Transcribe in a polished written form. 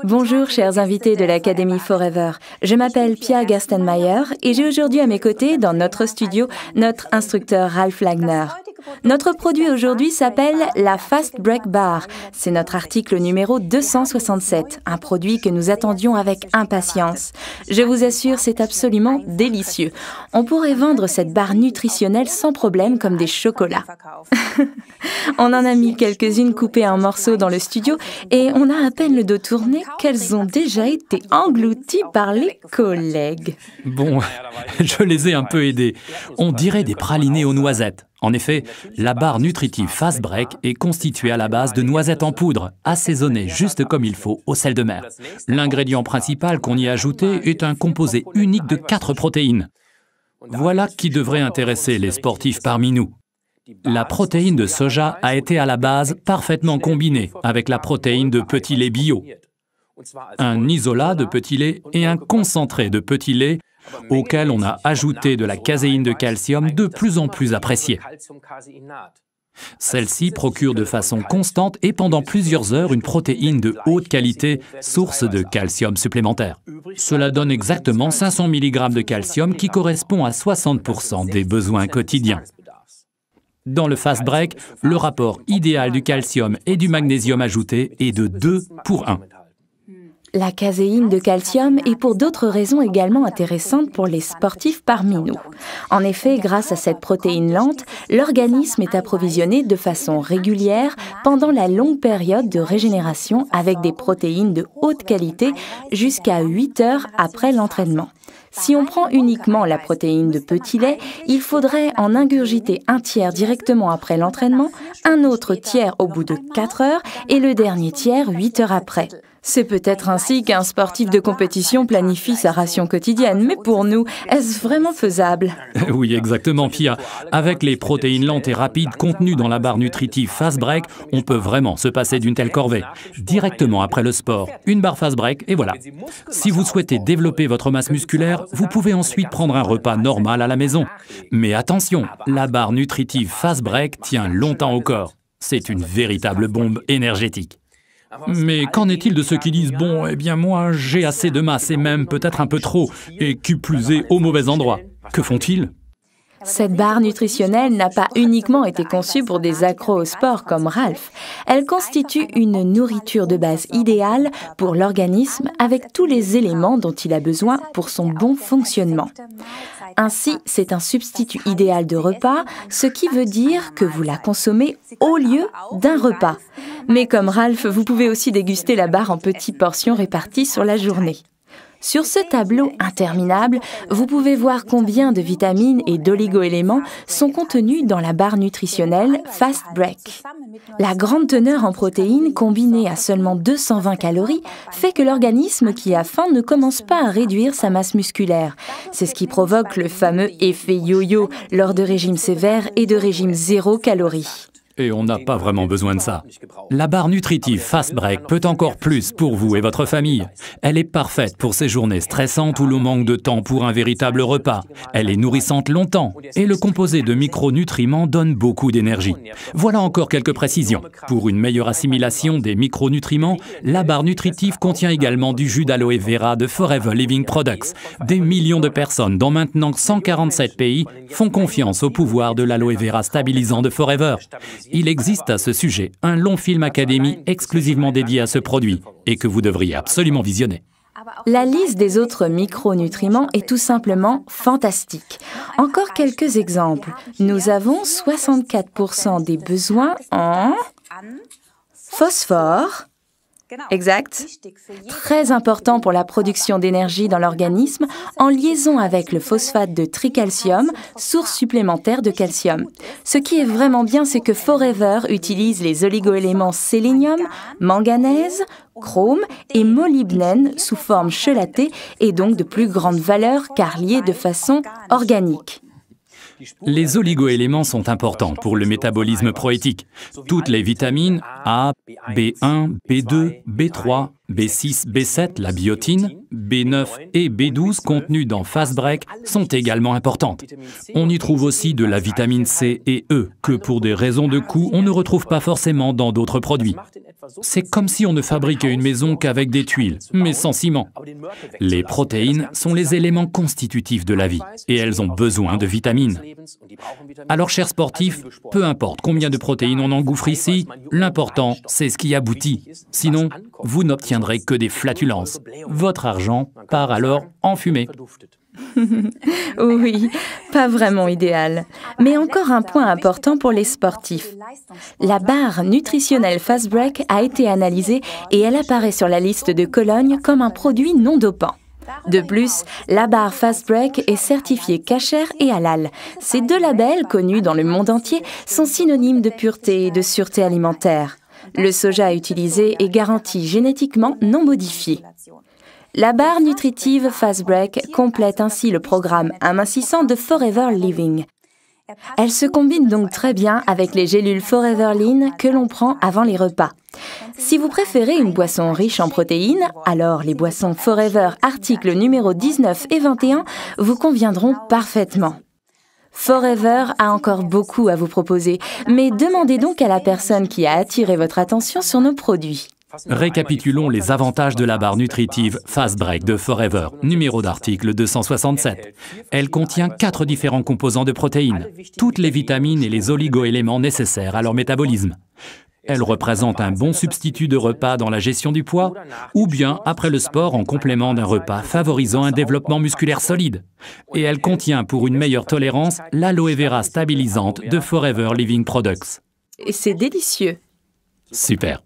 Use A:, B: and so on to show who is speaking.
A: Bonjour chers invités de l'Académie Forever, je m'appelle Pia Gerstenmaier et j'ai aujourd'hui à mes côtés dans notre studio notre instructeur Ralph Lagner. Notre produit aujourd'hui s'appelle la Fast Break Bar. C'est notre article numéro 267, un produit que nous attendions avec impatience. Je vous assure, c'est absolument délicieux. On pourrait vendre cette barre nutritionnelle sans problème comme des chocolats. On en a mis quelques-unes coupées en morceaux dans le studio et on a à peine le dos tourné qu'elles ont déjà été englouties par les collègues.
B: Bon, je les ai un peu aidés. On dirait des pralinés aux noisettes. En effet, la barre nutritive Fast Break est constituée à la base de noisettes en poudre, assaisonnées juste comme il faut au sel de mer. L'ingrédient principal qu'on y a ajouté est un composé unique de 4 protéines. Voilà qui devrait intéresser les sportifs parmi nous. La protéine de soja a été à la base parfaitement combinée avec la protéine de petit lait bio, un isolat de petit lait et un concentré de petit lait auquel on a ajouté de la caséine de calcium de plus en plus appréciée. Celle-ci procure de façon constante et pendant plusieurs heures une protéine de haute qualité, source de calcium supplémentaire. Cela donne exactement 500 mg de calcium qui correspond à 60% des besoins quotidiens. Dans le Fast Break, le rapport idéal du calcium et du magnésium ajouté est de 2 pour 1.
A: La caséine de calcium est pour d'autres raisons également intéressante pour les sportifs parmi nous. En effet, grâce à cette protéine lente, l'organisme est approvisionné de façon régulière pendant la longue période de régénération avec des protéines de haute qualité jusqu'à 8 heures après l'entraînement. Si on prend uniquement la protéine de petit lait, il faudrait en ingurgiter un tiers directement après l'entraînement, un autre tiers au bout de 4 heures et le dernier tiers 8 heures après. C'est peut-être ainsi qu'un sportif de compétition planifie sa ration quotidienne, mais pour nous, est-ce vraiment faisable?
B: Oui, exactement, Pia. Avec les protéines lentes et rapides contenues dans la barre nutritive Fast Break, on peut vraiment se passer d'une telle corvée. Directement après le sport, une barre Fast Break et voilà. Si vous souhaitez développer votre masse musculaire, vous pouvez ensuite prendre un repas normal à la maison. Mais attention, la barre nutritive Fast Break tient longtemps au corps. C'est une véritable bombe énergétique. Mais qu'en est-il de ceux qui disent « Bon, eh bien moi, j'ai assez de masse et même peut-être un peu trop, et qui plus est au mauvais endroit ». Que font-ils ?
A: Cette barre nutritionnelle n'a pas uniquement été conçue pour des accros au sport comme Ralph. Elle constitue une nourriture de base idéale pour l'organisme avec tous les éléments dont il a besoin pour son bon fonctionnement. Ainsi, c'est un substitut idéal de repas, ce qui veut dire que vous la consommez au lieu d'un repas. Mais comme Ralph, vous pouvez aussi déguster la barre en petites portions réparties sur la journée. Sur ce tableau interminable, vous pouvez voir combien de vitamines et d'oligo-éléments sont contenus dans la barre nutritionnelle Fast Break. La grande teneur en protéines, combinée à seulement 220 calories, fait que l'organisme qui a faim ne commence pas à réduire sa masse musculaire. C'est ce qui provoque le fameux effet yo-yo lors de régimes sévères et de régimes 0 calories.
B: Et on n'a pas vraiment besoin de ça. La barre nutritive Fast Break peut encore plus pour vous et votre famille. Elle est parfaite pour ces journées stressantes où l'on manque de temps pour un véritable repas. Elle est nourrissante longtemps et le composé de micronutriments donne beaucoup d'énergie. Voilà encore quelques précisions. Pour une meilleure assimilation des micronutriments, la barre nutritive contient également du jus d'aloe vera de Forever Living Products. Des millions de personnes dans maintenant 147 pays font confiance au pouvoir de l'aloe vera stabilisant de Forever. Il existe à ce sujet un long film Académie exclusivement dédié à ce produit et que vous devriez absolument visionner.
A: La liste des autres micronutriments est tout simplement fantastique. Encore quelques exemples. Nous avons 64% des besoins en phosphore. Exact. Très important pour la production d'énergie dans l'organisme, en liaison avec le phosphate de tricalcium, source supplémentaire de calcium. Ce qui est vraiment bien, c'est que Forever utilise les oligoéléments sélénium, manganèse, chrome et molybdène sous forme chelatée et donc de plus grande valeur car liés de façon organique.
B: Les oligoéléments sont importants pour le métabolisme proétique. Toutes les vitamines A, B1, B2, B3 B6, B7, la biotine, B9 et B12 contenus dans Fast Break sont également importantes. On y trouve aussi de la vitamine C et E, que pour des raisons de coût, on ne retrouve pas forcément dans d'autres produits. C'est comme si on ne fabriquait une maison qu'avec des tuiles, mais sans ciment. Les protéines sont les éléments constitutifs de la vie, et elles ont besoin de vitamines. Alors, chers sportifs, peu importe combien de protéines on engouffre ici, l'important, c'est ce qui aboutit. Sinon, vous n'obtiendrez que des flatulences. Votre argent part alors en fumée.
A: Oui, pas vraiment idéal. Mais encore un point important pour les sportifs. La barre nutritionnelle Fast Break a été analysée et elle apparaît sur la liste de Cologne comme un produit non dopant. De plus, la barre Fast Break est certifiée kasher et halal. Ces deux labels, connus dans le monde entier, sont synonymes de pureté et de sûreté alimentaire. Le soja utilisé est garanti génétiquement non modifié. La barre nutritive Fast Break complète ainsi le programme amincissant de Forever Living. Elle se combine donc très bien avec les gélules Forever Lean que l'on prend avant les repas. Si vous préférez une boisson riche en protéines, alors les boissons Forever articles numéro 19 et 21 vous conviendront parfaitement. Forever a encore beaucoup à vous proposer, mais demandez donc à la personne qui a attiré votre attention sur nos produits.
B: Récapitulons les avantages de la barre nutritive Fast Break de Forever, numéro d'article 267. Elle contient 4 différents composants de protéines, toutes les vitamines et les oligo-éléments nécessaires à leur métabolisme. Elle représente un bon substitut de repas dans la gestion du poids, ou bien après le sport en complément d'un repas favorisant un développement musculaire solide. Et elle contient pour une meilleure tolérance l'aloe vera stabilisante de Forever Living Products.
A: Et c'est délicieux.
B: Super.